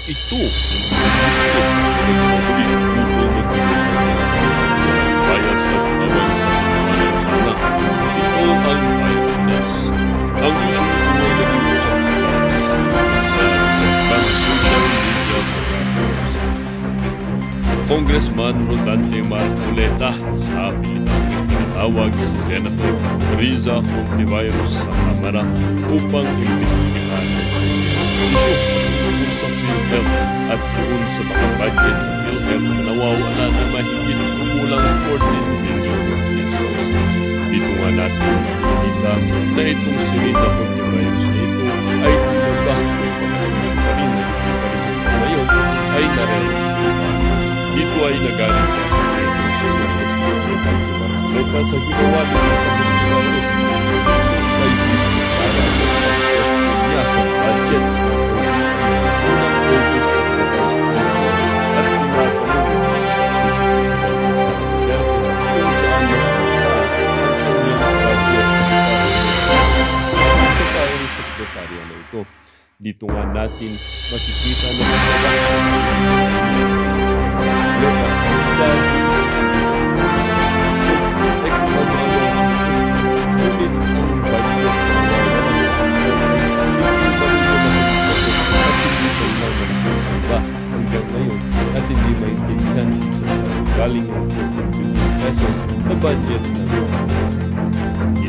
ito bias at away sa anak. Ito ang bias. Ang issue nito ay naging usap-usapan sa social media platforms. Congressman Rodante Marcoleta sa Pilipinas tinatawag si Senator Riza Hontiveros sa Kamara upang imbestigahan ang issue tungkol sa PhilHealth at doon sa mga budget sa PhilHealth na nawawala na mahigit kumulang 14 million pesos. Dito nga natin makikita na itong si Riza Hontiveros na ito ay tinaba may pag-issue pa rin ngayon ay nare-resume. Dito ay nagaling siya sa itong si Riza sa ginawa nila sa Hontiveros ay para niya sa budget unang office of the Vice President at tinatanong kung saan ang budget sa sekretarya na ito. Dito nga natin makikita na hanggang ngayon at hindi maintindihan galing ng 14 billion pesos na budget na ito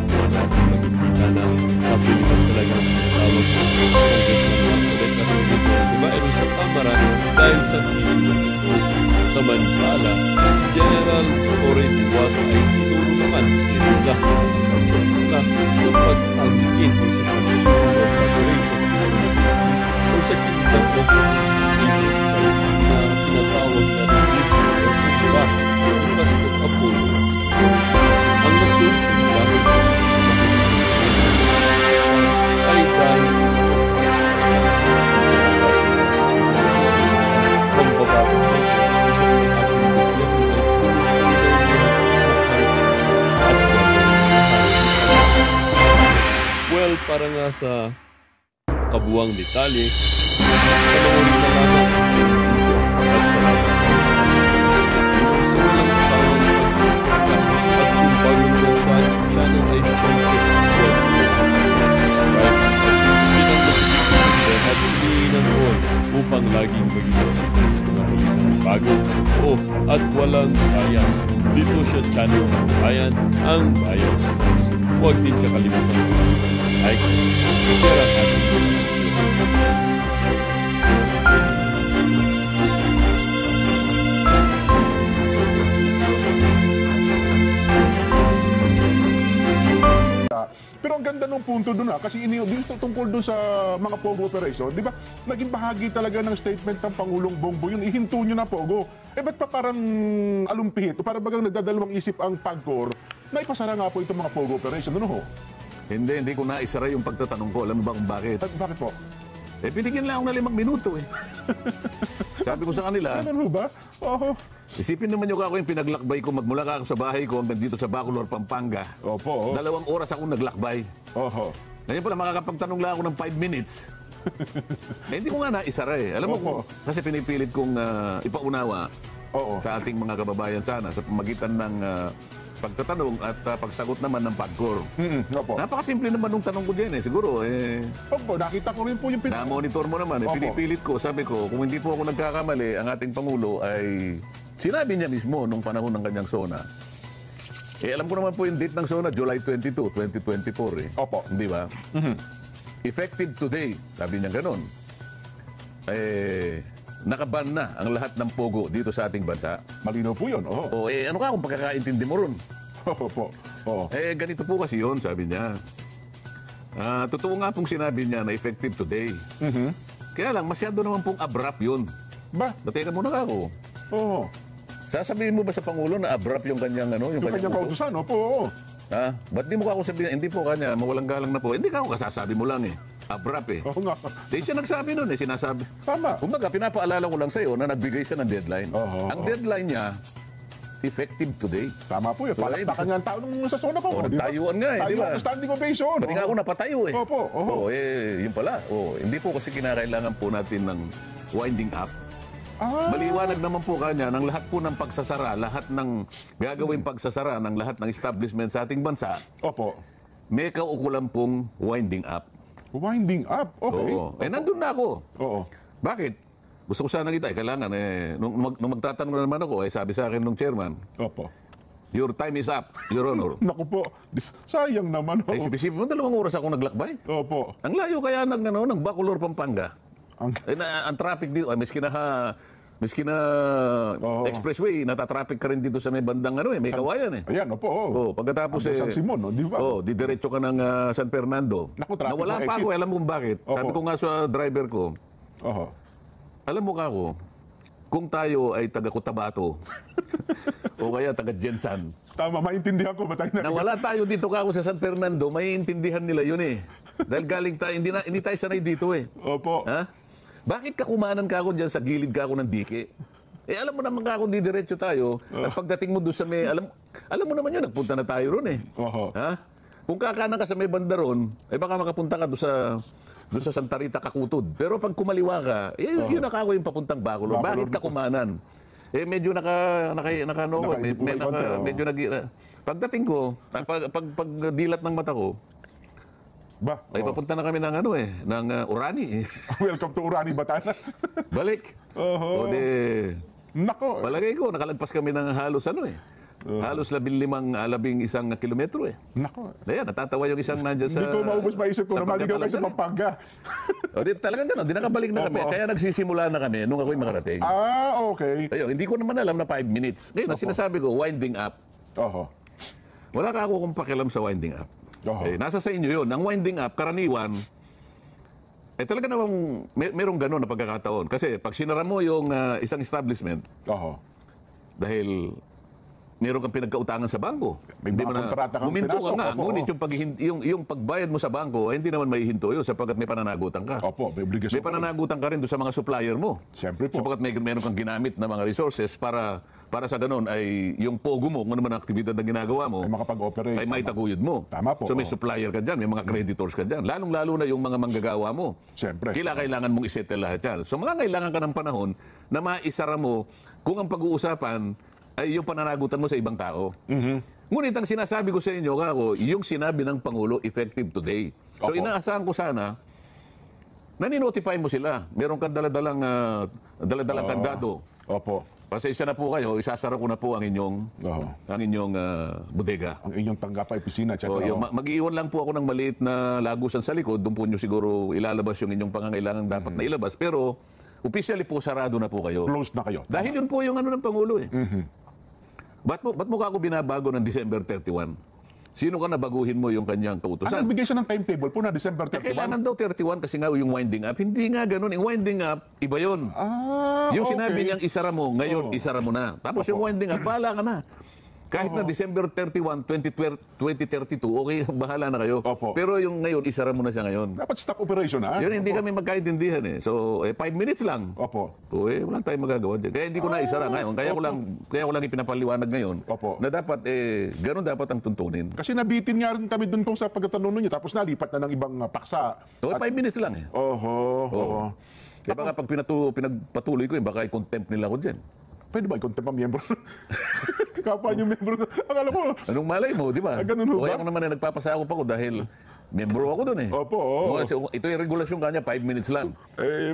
na natin makikita na sa Pilipinas talagang tawag sa Congressman Marcoleta sa Hontiveros sa Kamara dahil sa issue ito. Samantala, si General Torre-Diwag ay tinuro naman si Riza sa pagkita sa pag-angkin o sa pag-sunod o sa kingdom of Jesus Christ na tinatawag na dito o sumba o Pastor Apollo. Ang nasunod dahil sa ay dahil pambabatas na ito well, para nga sa kabuwang detalye, panoorin na lamang at salamat sa walang sawang pagsuporta at kung bago naman sa ating channel ay syempre subscribe at pinang at piliin ang all upang laging maging updated sa mga balitang bago at walang bias. Dito siya channel ng bayan, ang bayan sa puso. Huwag din kakalimutan like, share at ating pero ang ganda ng punto doon kasi dito tungkol doon sa mga Pogo operation, di ba? Naging bahagi talaga ng statement ng Pangulong Bongbong yun, ihinto nyo na Pogo. Ba't pa parang alumpihit o parang bagang nagdadalawang isip ang PAGCOR na ipasara nga po itong mga Pogo operation, ano ho? Hindi ko naisara yung pagtatanong ko. Alam mo ba kung bakit? Bakit po? Binigyan lang ako na 5 minuto eh. Sabi ko sa kanila, ano ba? isipin naman nyo ako yung pinaglakbay ko, magmula ka ako sa bahay ko hanggang dito sa Bacolor, Pampanga. Opo. 2 oras akong naglakbay. Ngayon pala, makakapagtanong lang ako ng 5 minutes. Hindi ko nga naisara eh. Alam mo, kasi pinipilit kong ipaunawa sa ating mga kababayan sana sa pamagitan ng pagtatanong at pagsagot naman ng PAGCOR. Napakasimple naman nung tanong ko dyan eh. Siguro Opo, nakita ko rin po yung na-monitor mo naman eh. Pinipilit ko, sabi ko, kung hindi po ako nagkakamali, ang ating Pangulo ay sinabi niya mismo nung panahon ng kanyang SONA. Alam ko naman po yung date ng SONA, July 22, 2024 eh. Opo. Hindi ba? Effective today, sabi niya ganun. Nakaban na ang lahat ng Pogo dito sa ating bansa. Malinaw po yun. Ano ka kung pagkakaintindi mo ron? Opo. Ganito po kasi yun, sabi niya. Totoo nga pong sinabi niya na effective today. Kaya lang, masyado naman pong abrupt yun. Teka muna ka ako. Sasabihin mo ba sa Pangulo na abrupt yung kanyang yung kanyang kautusan? Opo. Ba't di mo ka ako sabihin, hindi po kanya, mawalang galang na po. Hindi ka ako kasasabi mo lang eh. Abrupt eh. Oo nga. Siya nagsabi nun eh, sinasabi. Tama. Kumbaga, pinapaalala ko lang sa'yo na nagbigay siya ng deadline. Ang deadline niya, effective today. Tama po yun. Palakpakan nga ang tao nung sa SONA po. Nagtayuan nga eh, di ba? Standing ovation. Pati nga ako napatayo eh. Opo. Yun pala. Hindi po kasi kinakailangan po natin ng winding up. Maliwanag naman po kanya ng lahat po ng pagsasara, lahat ng gagawin pagsasara ng lahat ng establishment sa ating bansa. Opo. May kaukulan pong winding up. Winding up? Okay. Oo. Nandun na ako. Oo. Bakit? Gusto ko sana kita, kailangan nung magtatanong na naman ako, sabi sa akin nung chairman, Opo. your time is up, Your Honor. Naku po, sayang naman. Ay, sipisipin mo, 2 oras ako naglakbay. Opo. Ang layo kaya ng Bacolor, Pampanga. Ang... Ang traffic dito, miski na expressway, natatraffic ka rin dito sa may bandang may kawayan Ayan, opo. Pagkatapos San Simon, di ba? didiretso ka ng San Fernando. Naku, traffic Nawala pa ako, alam mo kung bakit. Sabi ko nga sa driver ko, alam mo ka ako, kung tayo ay taga Cotabato o kaya taga Jensan. Tama, maintindihan ko ba tayo Nawala tayo dito ka ako sa San Fernando, maiintindihan nila yun Dahil galing tayo, hindi tayo sanay dito Opo. Ha? Bakit ka kumanan ka ako dyan sa gilid ka ako ng dike? Alam mo naman ka ako didiretso tayo. At pagdating mo doon sa may, alam mo naman yun, nagpunta na tayo ron Ha? Kung kakanan ka sa may banda ron, baka makapunta ka doon sa Santa Rita, Kakutod. Pero pag kumaliwa ka, yun ako yung papuntang Bacolor. Bakit ka kumanan? Medyo medyo pagdating ko, pag dilat ng mata ko, ay papunta na kami ng ng Orani. Welcome to Orani, Batanes. Balik. O Nako. Palagay ko, nakalagpas kami ng halos halos 11 kilometro Nako. Ayan, natatawa yung isang nandiyan sa... Hindi ko maubos maisip ko na maligaw kayo sa Pampanga. Talagang gano'n, di nakabalik na kami. Kaya nagsisimula na kami nung ako'y makarating. Okay. Ayun, hindi ko naman alam na 5 minutes. Ngayon, ang sinasabi ko, winding up. Wala ka ako kung pakialam sa winding up. Nasa sa inyo yun. Ang winding up, karaniwan, talaga namang merong gano'n na pagkakataon. Kasi pag sinara mo yung isang establishment, dahil meron kang pinagkautangan sa bangko. Hindi mo na huminto ka nga. Ngunit yung pagbayad mo sa bangko, hindi naman may hinto yun sapagkat may pananagutan ka. May pananagutan ka rin doon sa mga supplier mo. Siyempre po. Sapagkat meron kang ginamit na mga resources para sa ganun ay yung pogo mo, kung ano man ang aktibidad na ginagawa mo, ay makapag-operate. Ay maitaguyod mo. Tama po. So may supplier ka dyan, may mga creditors ka dyan. Lalong-lalo na yung mga manggagawa mo. Siyempre. Kailangan mong isettle lahat yan. So kailangan ka ng panahon na maisara mo kung ang pag-uusapan ay yung pananagutan mo sa ibang tao. Ngunit ang sinasabi ko sa inyo, yung sinabi ng Pangulo, effective today. So inaasahan ko sana, nani-notify mo sila. Meron kang daladalang kandado. Pasensya na po kayo, isasara ko na po ang inyong bodega. Ang inyong tanggapay, opisina, etc. Mag-iwan lang po ako ng maliit na lagusan sa likod. Doon po nyo siguro ilalabas yung inyong pangangailangan dapat na ilabas. Pero, officially po, sarado na po kayo. Closed na kayo. Dahil yun po yung ng Pangulo Ba't mo ka ako binabago ng December 31? Sino ka nabaguhin mo yung kanyang kautusan? Nagbigay siya ng timetable po na December 31? Kailangan daw 31 kasi nga yung winding up. Hindi nga ganun. Yung winding up, iba yun. Yung sinabi niyang isara mo, ngayon isara mo na. Tapos yung winding up, bahala ka na. Kahit na December 31, 2032, okay, bahala na kayo. Pero yung ngayon, isara mo na siya ngayon. Dapat stop operation, Yun, hindi kami magkaintindihan So, 5 minutes lang. Wala tayong magagawa dyan. Kaya hindi ko na isara ngayon. Kaya ko lang ipinapaliwanag ngayon na dapat, ganun dapat ang tuntunin. Kasi nabitin nga rin kami dun kung sa pagtatanong niyo, tapos nalipat na ng ibang paksa. 5 minutes lang Baka pag pinagpatuloy ko, baka i-contempt nila ko dyan. Pwede ba i-contempt ang miyembro? Kapwa niyo miyembro. Akala ko. Anong malay mo, di ba? Ganun ba? O ako naman nagpapasakop ako dahil miyembro ako doon Ito yung regulasyon kanya, 5 minutes lang.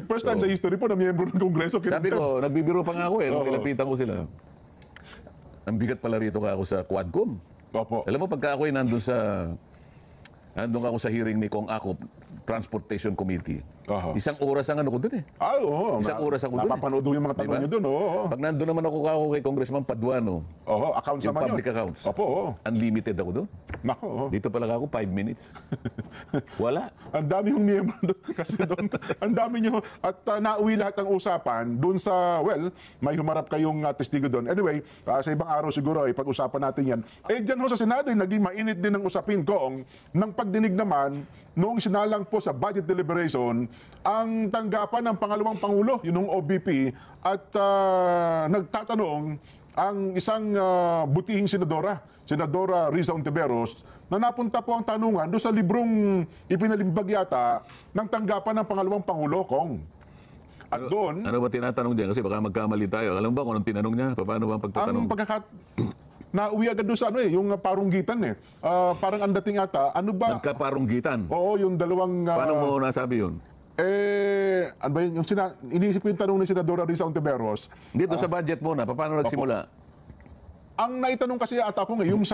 First time sa history po na miyembro ng Kongreso. Sabi ko, nagbibiro pa nga ako nung nilapitan ko sila. Ang bigat pala rito ka ako sa Quadcom. Alam mo, pagka ako'y nandun ako sa hearing ni Kong Akop, Transportation Committee. Isang oras ang ko dun Isang oras ako dun Napapanood yung mga tanong niyo dun. Pag nandun naman ako kay Congressman Paduano, accounts yung naman public yun. accounts, unlimited ako dun. Dito pala ako 5 minutes. Wala. Ang dami yung miyembro doon kasi doon. Ang dami nyo. At nauwi lahat ng usapan doon sa, may humarap kayong testigo doon. Anyway, sa ibang araw siguro, pag-usapan natin yan. Dyan sa Senado, naging mainit din ang usapin kong ng pagdinig naman noong sinalang po sa budget deliberation ang tanggapan ng pangalawang Pangulo, yun ng OBP, at nagtatanong ang isang butihing Senadora Riza Ontiveros, na napunta po ang tanungan doon sa librong ipinalimbag yata ng tanggapan ng pangalawang Pangulo, Kong. At doon, Ano ba tinatanong diyan? Kasi baka magkamali tayo. Alam mo ba kung anong tinanong niya? Paano ba ang pagtatanong? nauwi agad doon sa ano yung parunggitan eh. Parang ang dating ata, ano ba? Nagkaparunggitan. Oo, yung dalawang... Paano mo nasabi yun? Ano ba yun? Iniisip ko yung tanong ni Senadora Risa Ontiveros. Dito sa budget muna, paano nagsimula? Ang naitanong kasi ata ko ngayon,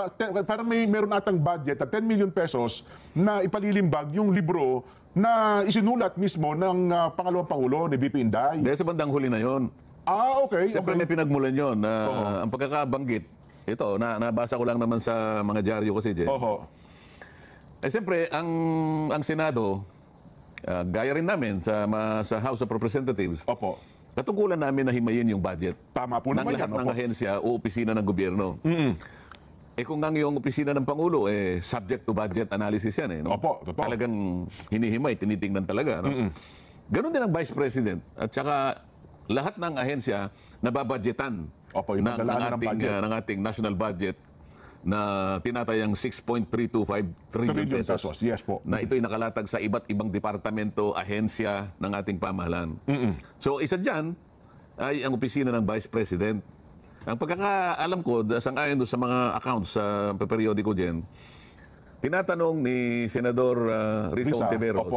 parang meron atang budget na 10 million pesos na ipalilimbag yung libro na isinulat mismo ng pangalawang Pangulo ni BP Inday. Dahil sa bandang huli na yon. Okay. Siyempre may pinagmulan yun. Ang pagkakabanggit, ito, nabasa ko lang naman sa mga dyaryo kasi dyan. Siyempre, ang Senado, gaya rin namin sa House of Representatives, katungkulan namin na himayin yung budget. Tama po ng naman lahat yan, ng ahensya o opisina ng gobyerno. Kung ang yung opisina ng Pangulo, subject to budget analysis yan. No? Totoo. Talagang hinihimay, tinitingnan talaga. No? Ganon din ang Vice President. At saka lahat ng ahensya nababudgetan ng ating national budget na tinatayang 6.325 trillion pesos. Yes po. Na ito'y nakalatag sa iba't ibang departamento, ahensya ng ating pamahalaan. So isa dyan ay ang opisina ng Vice President. Ang pagkakaalam ko, sang-ayon doon sa mga accounts sa periodiko dyan, tinatanong ni Senador Risa Ontiveros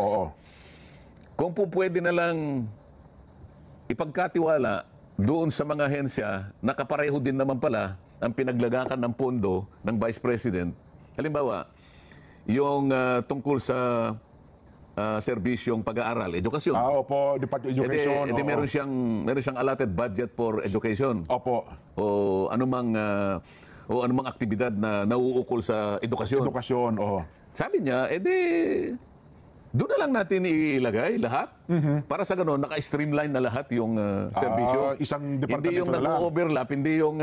kung po pwede na lang ipagkatiwala doon sa mga ahensya na kapareho din naman pala ang pinaglagakan ng pondo ng Vice President. Halimbawa, yung tungkol sa serbisyong pag-aaral, edukasyon. Department of Education. Meron siyang allotted budget for education. O anumang aktibidad na nauukol sa edukasyon. Sabi niya, doon na lang natin ilagay lahat. Para sa gano'n, naka-streamline na lahat yung serbisyo. Isang departamento hindi yung nag-overlap, hindi yung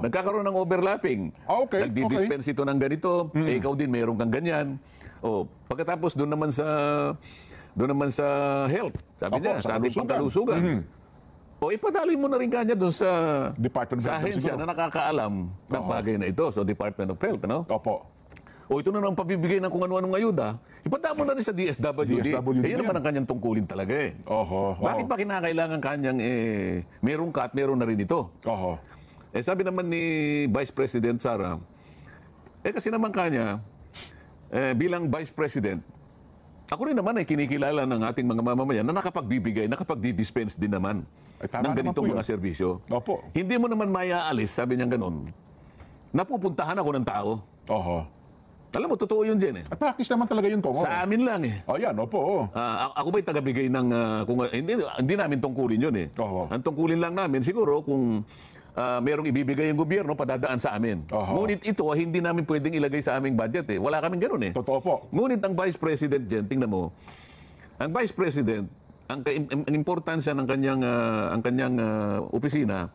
nagkakaroon ng overlapping. Nagdi-dispense ito ng ganito, ikaw din meron kang ganyan. Pagkatapos doon naman sa health, sabi niya, sa ating pangkalusugan. Ipadali mo na rin kanya doon sa ahensya na nakakaalam ng bagay na ito. So, Department of Health, no? Ito na lang pabibigay ng kung ano-anong ayuda. Ipadamo na rin sa DSWD. Yun naman ang kanyang tungkulin talaga eh. Bakit pa kinakailangan kanyang meron ka at meron na rin ito? Sabi naman ni Vice President Sara, kasi naman kanya, bilang Vice President, ako rin naman ay kinikilala ng ating mga mamamayan na nakapagbibigay, nakapagdi-dispense din naman ng ganitong mga serbisyo. Hindi mo naman mayaalis, sabi niya ganun, napupuntahan ako ng tao. Alam mo, totoo yun dyan eh. At practice naman talaga yun, Kong. Sa amin lang eh. Ako ba'y tagabigay ng... hindi namin tungkulin yun eh. Ang tungkulin lang namin, siguro kung merong ibibigay yung gobyerno, padadaan sa amin. Ngunit ito, hindi namin pwedeng ilagay sa aming budget eh. Wala kaming ganun eh. Totoo po. Ngunit ang Vice President dyan, tingnan mo, ang Vice President, ang importansya ng kanyang opisina,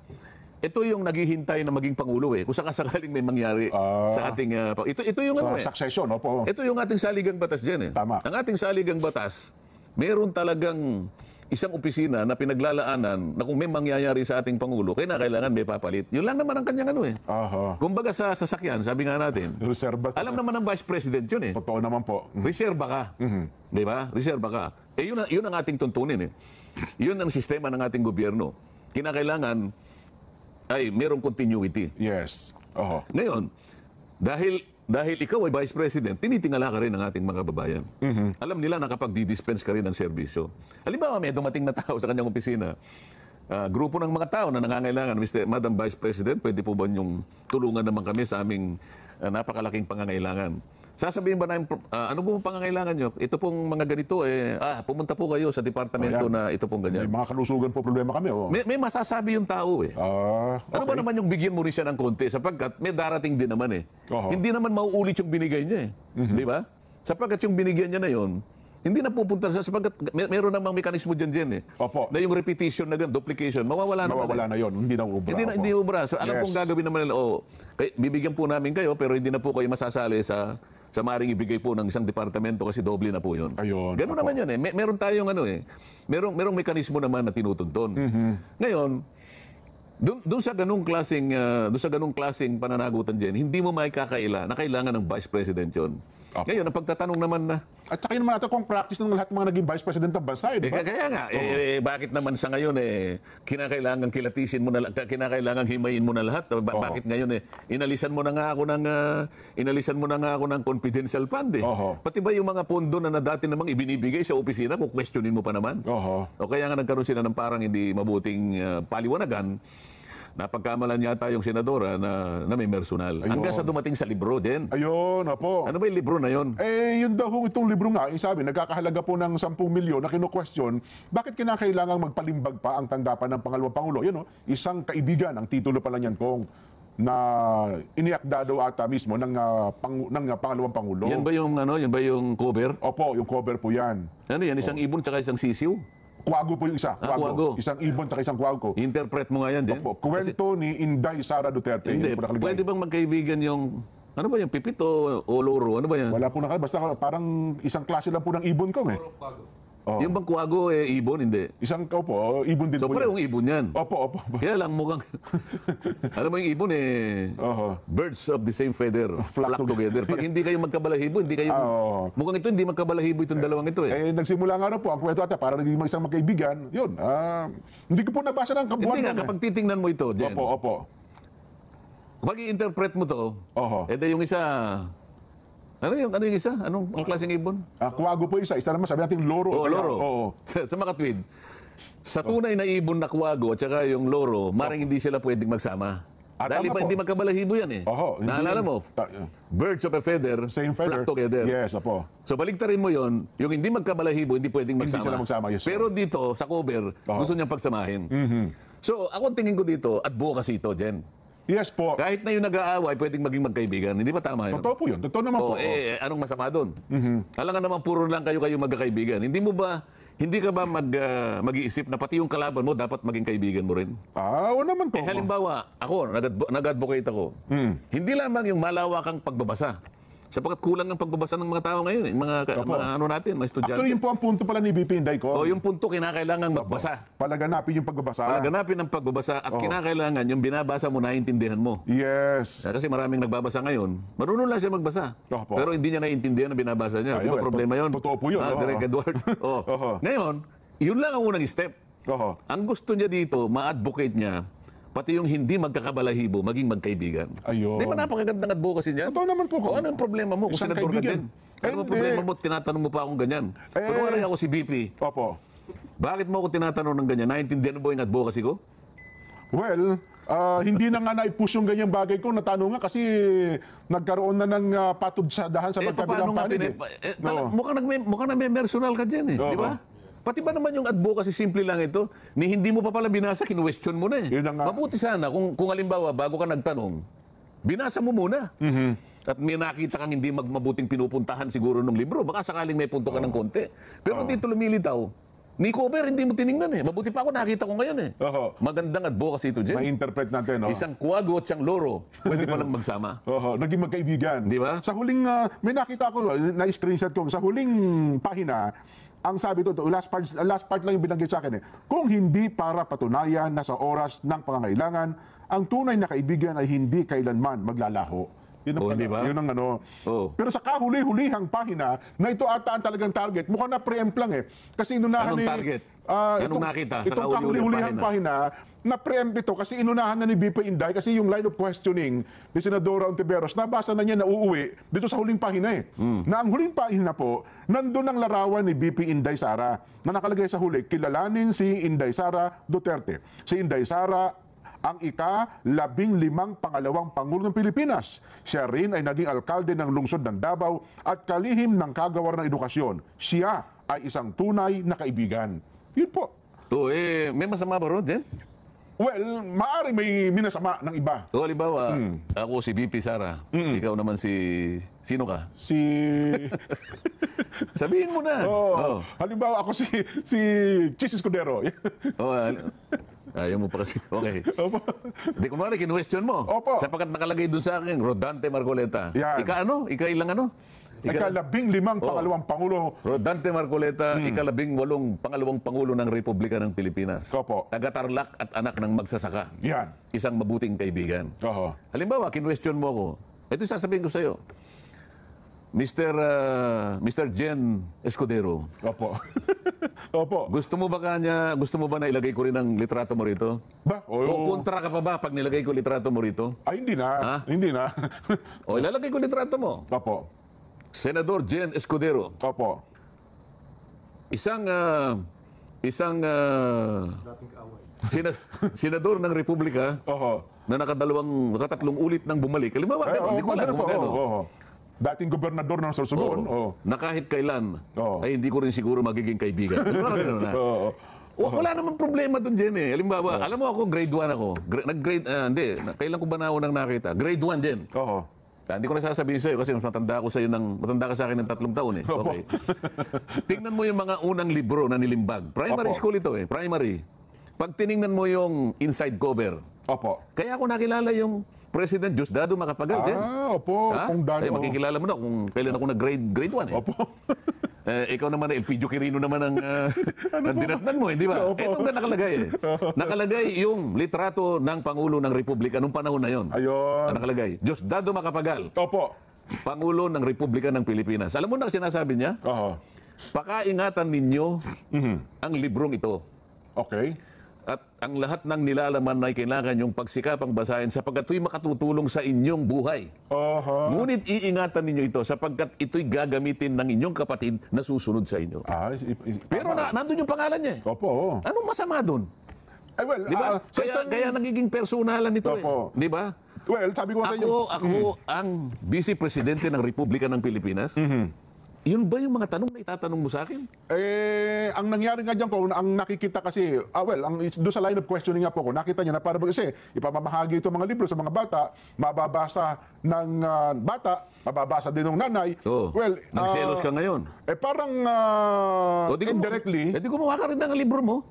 ito yung naghihintay na maging Pangulo eh. Kung sakasakaling may mangyari sa ating... ito yung ano eh. Succession, Ito yung ating saligang batas dyan eh. Tama. Ang ating saligang batas, meron talagang isang opisina na pinaglalaanan na kung may mangyayari sa ating Pangulo, kailangan may papalit. Yun lang naman ang kanyang ano eh. Kumbaga sa sasakyan, sabi nga natin, alam naman ng Vice President yun eh. Totoo naman po. Reserba ka. Di ba? Reserba ka. Yun ang ating tuntunin eh. Yun ang sistema ng ating gobyerno. Kinakailangan ay merong continuity. Yes. Ngayon, dahil ikaw ay Vice President, tinitingala ka rin ng ating mga babayan. Alam nila na kapag di-dispense ka rin ng serbisyo. Halimbawa, may dumating na tao sa kanyang opisina, grupo ng mga tao na nangangailangan, Madam Vice President, pwede po ba niyong tulungan naman kami sa aming napakalaking pangangailangan? Sasabihin ba namin, ano po pangangailangan nyo? Ito pong mga ganito, pumunta po kayo sa departamento na ito pong ganyan. May mga kalusugan po problema kami. May masasabi yung tao eh. Ano ba naman yung bigyan mo rin siya ng konti? Sapagkat may darating din naman eh. Hindi naman mauulit yung binigay niya eh. Di ba? Sapagkat yung binigyan niya na yon, hindi na pupunta sa sapagkat meron namang mekanismo dyan eh. Na yung repetition na duplication, mawawala na yun. Hindi na ubra. Hindi ubra. So, alam pong gagawin naman nila, bibigyan po namin kayo, pero hindi na po kayo masasali sa maaaring ibigay po ng isang departamento kasi doble na po yun. Ganun naman yun eh. Meron tayong merong mekanismo naman na tinutunton. Ngayon, doon sa ganung klaseng pananagutan diyan, hindi mo maikakaila na kailangan ng Vice President yun. Ngayon, ang pagtatanong naman na, At saka yun naman natin kung practice ng lahat ng mga naging vice president ng bansa. Di ba? kaya nga, bakit naman sa ngayon, kinakailangan kilatisin mo na, kinakailangan himayin mo na lahat? Bakit ngayon, inalisan mo na nga ako ng confidential fund, Pati ba yung mga pondo na dati namang ibinibigay sa opisina, kung questionin mo pa naman? O kaya nga nagkaroon sila ng parang hindi mabuting paliwanagan, napagkamalan yata yung senadora na may personal. Hanggang sa dumating sa libro din. Ayun, opo. Ano ba yung libro na yun? Yun daw itong libro nga, yung sabi, nagkakahalaga po ng 10 milyon na kinu-question, bakit kinakailangang magpalimbag pa ang tanggapan ng pangalawang Pangulo? Yun, isang kaibigan, ang titulo pala niyan kung na iniakda daw ata mismo ng pangalawang Pangulo. Yan ba yung cover? Opo, yung cover po yan. Ano yan, isang ibon tsaka isang sisiw? Kwago po yung isa. Kwago. Isang ibon at isang kwago. Interpret mo nga yan din. Opo, kwento ni Inday Sara Duterte. Hindi, pwede bang magkaibigan yung, ano ba yung pipit o loro? Ano ba yan? Wala po na basta parang isang klase lang po ng ibon ko Yung bang kwago, ibon, hindi. Isang ibon din So, po parehong ibon yan. Opo. Kaya lang mukhang, alam mo yung ibon birds of the same feather, flock together. Pag hindi kayo magkabalahibo, hindi kayo, mukhang ito, hindi magkabalahibo itong dalawang ito nagsimula nga po, ang kwento ata, parang naging isang magkaibigan, yun, hindi ko po nabasa ng kabuuan. Hindi nga, kapag titingnan mo ito, Jen. Opo. Pag i-interpret mo to, yung isa, ano yung isa? Anong klaseng ibon? Kwago po isa naman, sabi natin loro. Loro. Sa makatwid, sa tunay na ibon na kwago at saka yung loro, maring hindi sila pwedeng magsama. Dahil hindi magkabalahibo yan Naalala mo? Birds of a feather, flock together. Yes, opo. So baligtarin mo yon, yung hindi magkabalahibo, hindi pwedeng magsama. Hindi sila magsama, yes. Pero dito, sa cover, gusto niyang pagsamahin. So ako tingin ko dito, advocacy ito, Jen. Yes po. Kahit na yung nag-aaway, pwedeng maging magkaibigan. Hindi ba tama yun? Totoo po yun. Totoo naman po. Anong masama doon? Alam nga naman, puro lang kayo magkakaibigan. Hindi ka ba mag-iisip na pati yung kalaban mo dapat maging kaibigan mo rin? Oo naman po. Halimbawa, ako, nag-advocate ako. Hindi lamang yung malawakang pagbabasa. Sapagkat kulang ang pagbabasa ng mga tao ngayon. Mga mga estudyante. Actually, yun po ang punto pala ni BP Inday ko. Yung punto, kinakailangan magbasa. Palaganapin yung pagbabasa. Palaganapin ang pagbabasa at kinakailangan yung binabasa mo, naiintindihan mo. Yes. Kasi maraming nagbabasa ngayon, marunong lang siya magbasa. Pero hindi niya naiintindihan ang binabasa niya. Di ba problema yun? Totoo po yun. Direk Edward. Ngayon, yun lang ang unang step. Ang gusto niya dito, ma-advocate niya, pati yung hindi magkakabalahibo, maging magkaibigan. Ayun. Di ba napakagandang advocacy niya? Totoo naman po. Ano ang problema mo kung senador ka din? Ano ang problema mo, tinatanong mo pa akong ganyan? Kunwari ako si BP. Opo. Bakit mo ako tinatanong ng ganyan? Naintindihan mo ba yung advocacy ko? Well, hindi na nga na-push yung ganyang bagay ko. Natanong nga kasi nagkaroon na ng patudsadahan sa magkabilang panig. Mukhang nagme-personal ka dyan di ba? Pati ba naman yung advocacy, simple lang ito, ni hindi mo pa pala binasa, kinwestiyon mo na Mabuti sana kung halimbawa, bago ka nagtanong, binasa mo muna. At may nakita kang hindi mabuting pinupuntahan siguro ng libro, baka sakaling may punto ka ng konti. Pero dito lumilitaw, ni cover, hindi mo tinignan Mabuti pa ako, nakita ko ngayon Magandang advocacy ito, Jen. Ma-interpret natin, Isang kwago at isang loro, pwede palang magsama. Naging magkaibigan. Di ba? Sa huling, may nakita ko, na-screenshot ko, sa huling pahina, ang sabi ito, last part lang yung binanggit sa akin kung hindi para patunayan na sa oras ng pangangailangan, ang tunay na kaibigan ay hindi kailanman maglalaho. Yun ang, diba? Yun ang Pero sa kahuli-hulihang pahina, na ito ata ang talagang target, mukhang na-preempt lang Kasi inunahan Anong target? Anong nakita sa itong kahuli-hulihang pahina, na-preempt ito kasi inunahan na ni BP Inday kasi yung line of questioning ni Senadora Ontiveros, nabasa na niya na uuwi dito sa huling pahina Na ang huling pahina po, nandun ang larawan ni BP Inday Sara na nakalagay sa huli, kilalanin si Inday Sara Duterte. Si Inday Sara ang ika-15 pangalawang Pangulo ng Pilipinas. Siya rin ay naging alkalde ng lungsod ng Davao at kalihim ng kagawar ng edukasyon. Siya ay isang tunay na kaibigan. Yun po. May masama ba ron, Jen? Well, maaari may minasama ng iba. Halimbawa, ako si BP Sara. Ikaw naman sino ka? Sabihin mo na. Halimbawa, ako si Chis Escudero. Ayaw mo pa kasi. Okay. Hindi, kumari, kinwestiyon mo. Sapagkat nakalagay dun sa akin, Rodante Marcoleta. Ika-ilang Ika-15 pangalawang Pangulo. Rodante Marcoleta, ika-18 pangalawang Pangulo ng Republika ng Pilipinas. Taga-Tarlac at anak ng magsasaka. Yan. Isang mabuting kaibigan. Halimbawa, kinwestiyon mo ako. Ito sasabihin ko sa'yo. Mr. Jen Escudero. Opo. Opo. Gusto mo ba na ilagay ko rin ang litrato mo rito? Ba? O kontra ka pa ba pag nilagay ko litrato mo rito? Ay, hindi na. Ha? Hindi na. O ilalagay ko litrato mo. Opo. Senador Jen Escudero. Opo. senador ng Republika na nakatatlong ulit nang bumalik. Halimbawa, hindi ko alam kung magkano. Dating gobernador ng Sorsogon. Na kahit kailan, ay hindi ko rin siguro magiging kaibigan. Halimbawa, gano'n na. Wala namang problema doon, Jen eh. Halimbawa, alam mo ako, grade 1 ako. Kailan ko ba na unang nakita? Grade 1, Jen. Hindi ko na sasabihin sa'yo kasi mas matanda ka sa akin ng 3 taon eh. Okay. Tingnan mo yung mga unang libro na nilimbag. Primary school ito eh, primary. Pag tiningnan mo yung inside cover, kaya ako nakilala yung President Diosdado Macapagal. Opo. Makikilala mo na kung kailan ako grade 1 eh. Opo. Ikaw naman, Elpidio Quirino naman ang dinatnan mo, hindi ba? Ito nga nakalagay eh. Nakalagay yung litrato ng Pangulo ng Republika nung panahon na yon. Ayun. Nakalagay, Diosdado Macapagal. Opo. Pangulo ng Republika ng Pilipinas. Alam mo na sinasabi niya? Pakaingatan ninyo ang librong ito. Okay. At ang lahat ng nilalaman ay kailangan yung pagsikapang basahin sapagkat ito'y makatutulong sa inyong buhay. Ngunit iingatan ninyo ito sapagkat ito'y gagamitin ng inyong kapatid na susunod sa inyo. Pero nandun yung pangalan niya eh. Opo. Anong masama dun? Well, diba? Kaya nagiging personalan ito eh. Di ba? Well, sabi ko sa inyo. Ako ang Vice Presidente ng Republika ng Pilipinas. Yun ba yung mga tanong na itatanong mo sa akin? Ang nangyari nga dyan ko, ang nakikita kasi, doon sa line of questioning nga po ko, nakita niya na para kasi ipamamahagi ito mga libro sa mga bata, mababasa ng bata, mababasa din ng nanay. Nagselos ka ngayon. Parang indirectly. Di gumawa ka rin ng libro mo.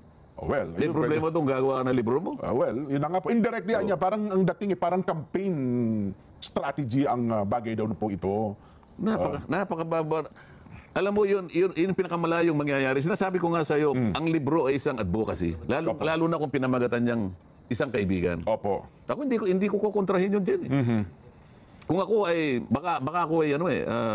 May problema itong gagawa ng libro mo? Yun na nga po. Indirectly niya, parang ang dating parang campaign strategy ang bagay daw na po ito. Napakababa. Alam mo, yun pinakamalayong mangyayari. Sinasabi ko nga sa iyo, ang libro ay isang advocacy. Lalo na kung pinamagatan niyang isang kaibigan. Opo. Ako hindi ko kukontrahin yun dyan eh. Kung ako ay, baka ako ay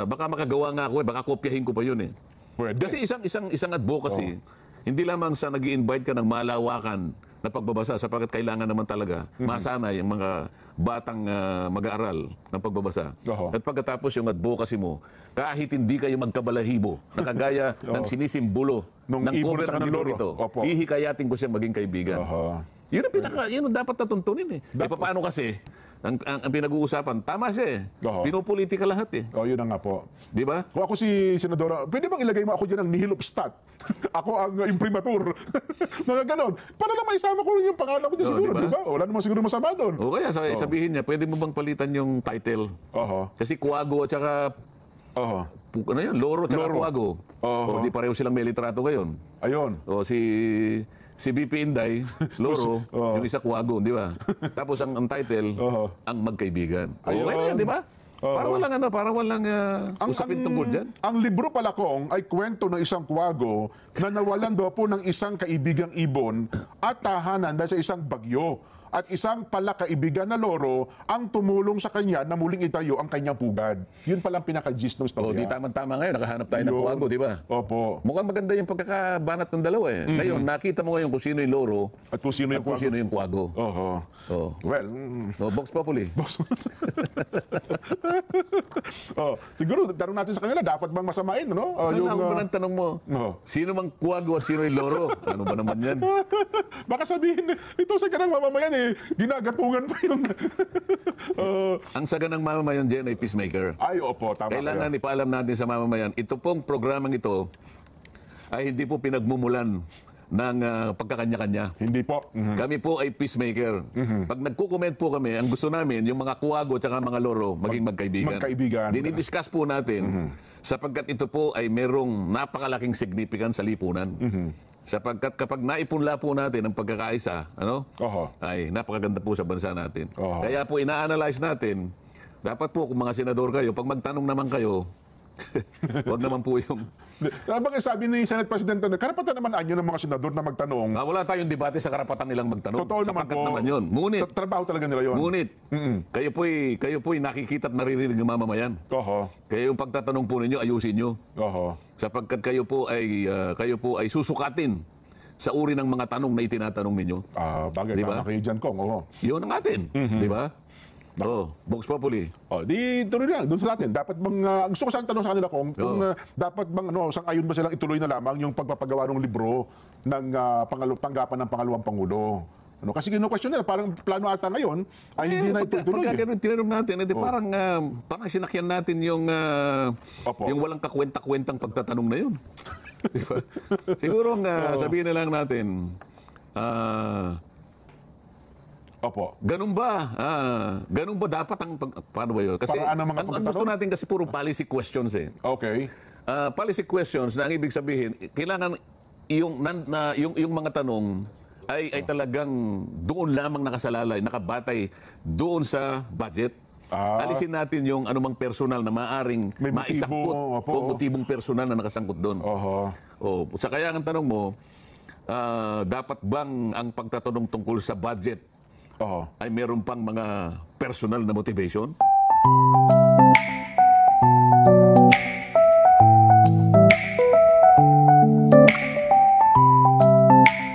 baka makagawa nga ako eh, baka kopyahin ko pa yun eh. Pwede. Kasi isang advocacy, hindi lamang sa nag-i-invite ka ng malawakan na pagbabasa sapagkat kailangan naman talaga masanay ang mga batang mag-aaral ng pagbabasa. At pagkatapos yung advocacy mo, kahit hindi kayo magkabalahibo, nakagaya ng sinisimbolo ng cover ng libro ito, hihikayatin ko siya maging kaibigan. Yun ang dapat natuntunin eh. Paano kasi, ang pinag-uusapan, tama siya eh. Pinopolitika lahat eh. Yun na nga po. Di ba? Kung ako si Senadora, pwede bang ilagay mo ako dyan ng nihil obstat? Ako ang imprimatur. Mga ganon. Para lang maisama ko yung pangalan ko dyan siguro, di ba? Wala naman siguro masama doon. O kaya sabihin niya, pwede mo bang palitan yung title? Kasi Kuwago at saka ano yun? Loro at saka Kuwago. O di pareho silang may litrato ngayon. Ayun. O si BP Inday, Loro, yung isa Kuwago, di ba? Tapos ang title, ang magkaibigan. Okay na yan, di ba? Para walang usapin tungkol dyan. Ang libro pala kong ay kwento ng isang Kuwago na nawalan daw po ng isang kaibigang ibon at tahanan dahil sa isang bagyo. At isang pala kaibigan na Loro ang tumulong sa kanya na muling itayo ang kanyang pugad. Yun palang pinaka-gist ng storya. Di tama-tama ngayon, nakahanap tayo ng Kuwago, di ba? Opo. Mukhang maganda yung pagkakabanat ng dalawa eh. Ngayon, nakita mo ngayon kung sino yung Loro at kung sino yung Kuwago. Well, Vox Populi. Siguro, tanong natin sa kanila, dapat bang masamain, no? Ang tanong mo, sino mang Kuwago at sino yung Loro? Ano ba naman yan? Baka sabihin, ito sa kanang mamamayan ginagatungan pa yung... Ang saganang mamamayan dyan ay peacemaker. Ay, opo, tama. Kailangan ipaalam natin sa mamamayan, ito pong programang ito ay hindi po pinagmumulan ng pagkakanya-kanya. Hindi po. Kami po ay peacemaker. Pag nagko-comment po kami, ang gusto namin, yung mga Kuwago at mga Loro, maging magkaibigan. Dinidiscuss po natin sapagkat ito po ay merong napakalaking significance sa lipunan. Sapagkat kapag naipunla po natin ang pagkakaisa, ay napakaganda po sa bansa natin. Kaya po ina-analyze natin, dapat po kung mga senador kayo, pag magtanong naman kayo, wag naman po yung Sabi ni Senate President, karapatan naman anyo ng mga senador na magtanong. Wala tayong debate sa karapatan nilang magtanong. Totoo naman po. Naman yun. Ngunit, trabaho talaga nila yun. Ngunit, kayo po'y nakikita at naririnig ng mamamayan. Kaya yung pagtatanong po ninyo, ayusin nyo. Sapagkat kayo po ay susukatin sa uri ng mga tanong na itinatanong ninyo. Bagay, tama kayo dyan, Kong. Yun ang atin. Di ba? Vox Populi. Di tuloy lang doon sa atin. Dapat bang gusto ko sana tanong sa kanila kung dapat bang sang-ayon ba silang ituloy na lamang yung pagpapagawa ng libro ng tanggapan ng pangalawang pangulo. Kasi kino-question nila, parang plano ata ngayon ay hindi na itutuloy. Pagka tinanong natin, parang sinakyan natin yung walang kakwenta-kwentang pagtatanong na yun. Diba? Siguro sabihin na lang natin, ganun ba? Ganun ba dapat paano ba yun? Kasi ang gusto natin kasi puro policy questions eh. Policy questions na ang ibig sabihin, kailangan yung mga tanong ay talagang doon lamang nakasalalay, nakabatay doon sa budget. Alisin natin yung anumang personal na maaring maisangkot o motibong personal na nakasangkot doon. Sa kaya ang tanong mo, dapat bang ang pagtatanong tungkol sa budget ay meron pang mga personal na motivation?